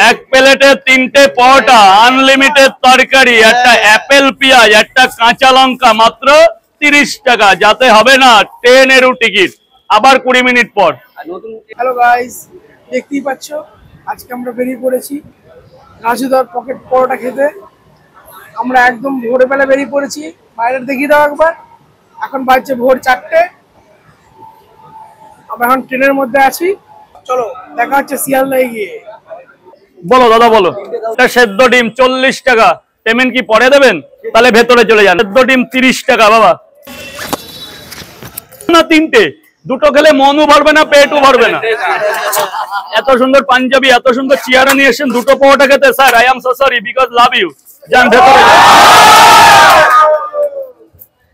এক প্লেটে 3টে পরোটা, আনলিমিটেড তরকারি, একটা অ্যাপেল পেঁয়াজ, একটা কাঁচা লঙ্কা, মাত্র 30 টাকা। যাতে হবে না 10 এর টিকিট, আবার 20 মিনিট পর। হ্যালো গাইস, দেখতেই পাচ্ছ আজকে আমরা বেরিয়ে পড়েছি রাজুদার পকেট পরোটা খেতে। আমরা একদম ভোরবেলা বেরিয়ে পড়েছি। বাইরের দেখিয়ে দাও একবার। এখন বাজছে ভোর 4টে। আমরা এখন ট্রেনের মধ্যে আছি। চলো দেখা হচ্ছে শিয়ালদায় গিয়ে। বলো দাদা বলো। এটা সেদ্ধ ডিম 40 টাকা। পেমেন্ট কি পরে দেবেন? তাহলে ভেতরে চলে যান। সেদ্ধ ডিম 30 টাকা বাবা। না 3টে, দুটো খেলে মনও ভরবে না, পেটও ভরবে না। এত সুন্দর পাঞ্জাবি, এত সুন্দর চেয়ারে নিয়ে এসেছেন দুটো পরোটা খেতে। Sir I am so sorry, because love you. যান ভেতরে।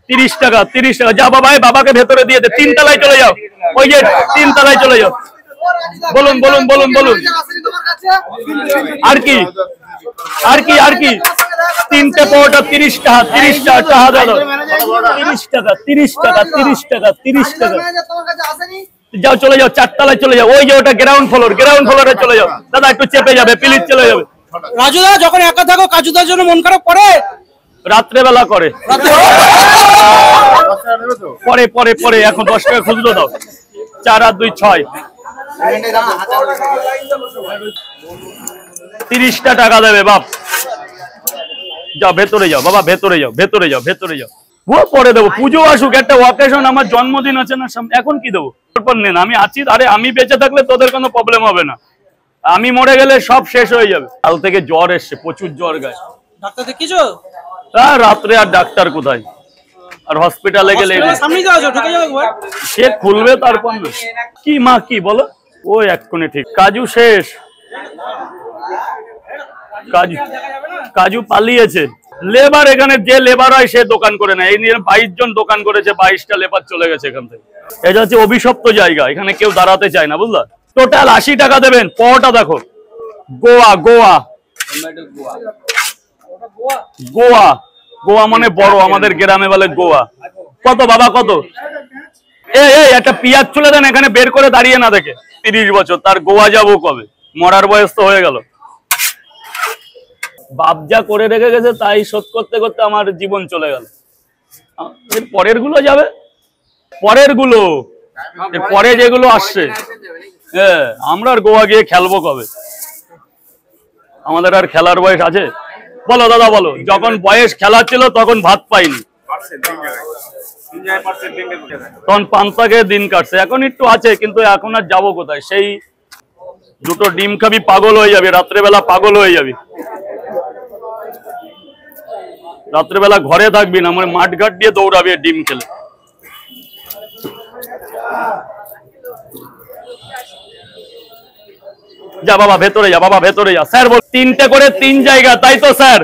30 টাকা, 30 টাকা। যা বাবা, বাবাকে ভেতরে দিয়ে দে। 3 তলায় চলে যাও, ওই যে 3 তলায় চলে যাও। বলুন বলুন বলুন বলুন। আর কি আর কি আর কি? 3টে পরোটা 30 টাকা, 30 টাকা দাদা। 30 টাকা 30 টাকা 30 টাকা 30 টাকা। যাও চলে যাও, 4 তলায় চলে যাও। ওই যে ওটা গ্রাউন্ড ফ্লোরে চলে যাও। দাদা একটু চেপে যাবে প্লিজ, চলে যাবে। রাজুদা যখন একা থাকো কাজুদার জন্য মন খারাপ করে? রাত্রেবেলা করে। পরে পরে পরে এখন 10 টাকা খুচরো দাও। 4 আর 2 6। 30টা টাকা দেবে বাপ। যাও ভেতরে যাও বাবা, ভেতরে যাও ভেতরে যাও ভেতরে যাও। ও পরে দেবো, পুজো আসুক, একটা ওয়াকেশন, আমার জন্মদিন আছে না সামনে, এখন কি দেবো? তারপর নেন, আমি আছি। আরে আমি বেঁচে থাকলে তোদের কোনো প্রবলেম হবে না, আমি মরে গেলে সব শেষ হয়ে যাবে। কাল থেকে জ্বর এসছে, প্রচুর জ্বর গায়ে। ডাক্তার দেখিয়েছো? হ্যাঁ, রাত্রে আর ডাক্তার কোথায়, আর হসপিটালে গেলে সে খুলবে তারপর না। কি মা কি বলো? ও এক্ষুনি ঠিক। কাজু শেষ, কাজু পালিয়েছে। লেবার এখানে যে লেবার হয় সে দোকান করে না। এই নিয়ে 22 জন দোকান করেছে, 22টা লেবার চলে গেছে এখান থেকে। এটা হচ্ছে অভিশপ্ত জায়গা, এখানে কেউ দাঁড়াতে চায় না, বুঝলা? টোটাল 80 টাকা দেবেন। পরোটা দেখো, গোয়া গোয়া গোয়া গোয়া মানে বড়, আমাদের গ্রামে বলে গোয়া। কত বাবা কত? এই একটা পিয়াজ চলে দেন এখানে, বের করে দাঁড়িয়ে না দেখে। 30 বছর, তার গোয়া যাবো কবে? মরার বয়স তো হয়ে গেল। বাপ যা করে রেখে গেছে তাই শোধ করতে করতে আমার জীবন চলে গেল। এর পরের গুলো যাবে, পরের গুলো, পরে যেগুলো আসছে। হ্যাঁ, আমরা আর গোয়া গিয়ে খেলবো কবে? আমাদের আর খেলার বয়স আছে? বলো দাদা বলো। যখন বয়স খেলা ছিল তখন ভাত পাইনি, তখন পান্তা দিন কাটছে। এখন একটু আছে, কিন্তু এখন আর যাবো কোথায়? সেই দুটো ডিম খাবি, পাগল হয়ে যাবে। রাত্রেবেলা পাগল হয়ে যাবি, রাত্রেবেলা ঘরে থাকবি না, মানে মাঠ ঘাট দিয়ে দৌড়াবি ডিম খেলে। যা বাবা ভেতরে যা, বাবা ভেতরে যা। স্যার বল 3টে করে 3 জায়গা, তাই তো স্যার?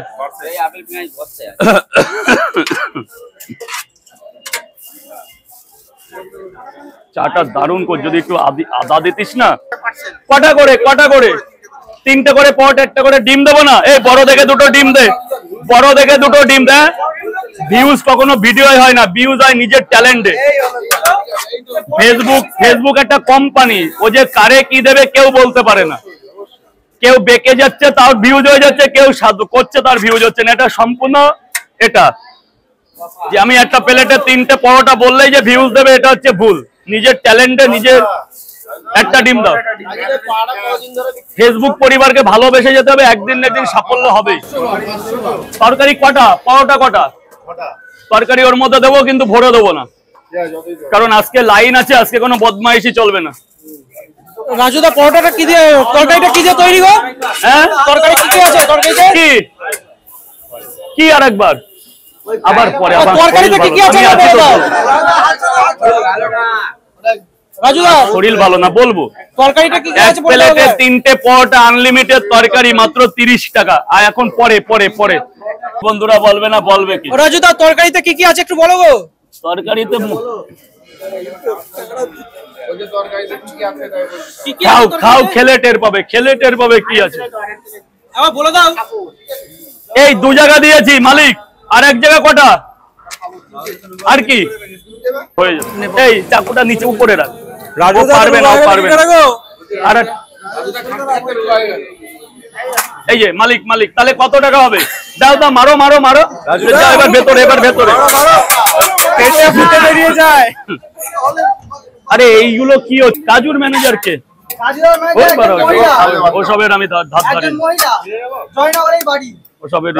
চাটা দারুণ কর, যদি একটু আদা দিতিস না। কটা করে 3টে করে পরোটা, একটা করে ডিম দেবো না? এই বড় দেখে দুটো ডিম দে, বড় দেখে দুটো ডিম দে। ভিউজ কখনো ভিডিও হয় না, ভিউজ হয় নিজের ট্যালেন্টে। ফেসবুক একটা কোম্পানি, ও যে কারে কি দেবে কেউ বলতে পারে না। কেউ বেঁকে যাচ্ছে তার ভিউজ হয়ে যাচ্ছে, কেউ সাধু করছে তার ভিউজ হচ্ছে না। এটা সম্পূর্ণ এটা যে আমি একটা প্লেটে 3টে পরোটা বললেই যে ভিউজ দেবে, এটা হচ্ছে ভুল। নিজের ট্যালেন্টে নিজের একটা ডিম দাও। ফেসবুক পরিবারকে ভালোবেসে যেতে হবে, একদিন না একদিন সাফল্য হবে। তরকারি কটা, পরোটা কটা? তরকারি ওর মধ্যে দেবো, কিন্তু ভরে দেবো না, কারণ আজকে লাইন আছে, আজকে কোনো বদমাইশি চলবে না। রাজুদা পরোটাটা কি দিয়ে, তরকারিটা কি দিয়ে তৈরি গো? হ্যাঁ, তরকারি কি আছে? তরকারিতে কি আরেকবার আবার পরে আবার তরকারিতে কি আছে? রাজুদা শরীর ভালো না, বলবো। তরকারিটা কি আছে? প্লেটে 3টে পরোটা, আনলিমিটেড তরকারি, মাত্র 30 টাকা। আর এখন পরে পরে পরে বন্ধুরা বলবে না, বলবে কি? রাজুদা তরকারিতে কি আছে একটু বলো গো। তরকারিতে খাও খাও, খেলে টের পাবে, খেলে টের পাবে কি আছে। আবার বলে দাও। এই 2 জায়গা দিয়েছি মালিক, আর 1 জায়গা কটা? আর কি হয়ে যাবে? এই চাকুটা নিচে উপরে রাখ। পারবে না, পারবে না। আর এই যে মালিক মালিক, তাহলে কত টাকা হবে? দাও দাও, মারো মারো মারো। যাও এবার ভেতরে, এবার ভেতরে পেটে ফুটে বেরিয়ে যায়। আরে এইগুলো কি হচ্ছে? কাজুর ম্যানেজার কে? ওসবের আমি ধার ধারি, জয়নগরের বাড়ি ওসবের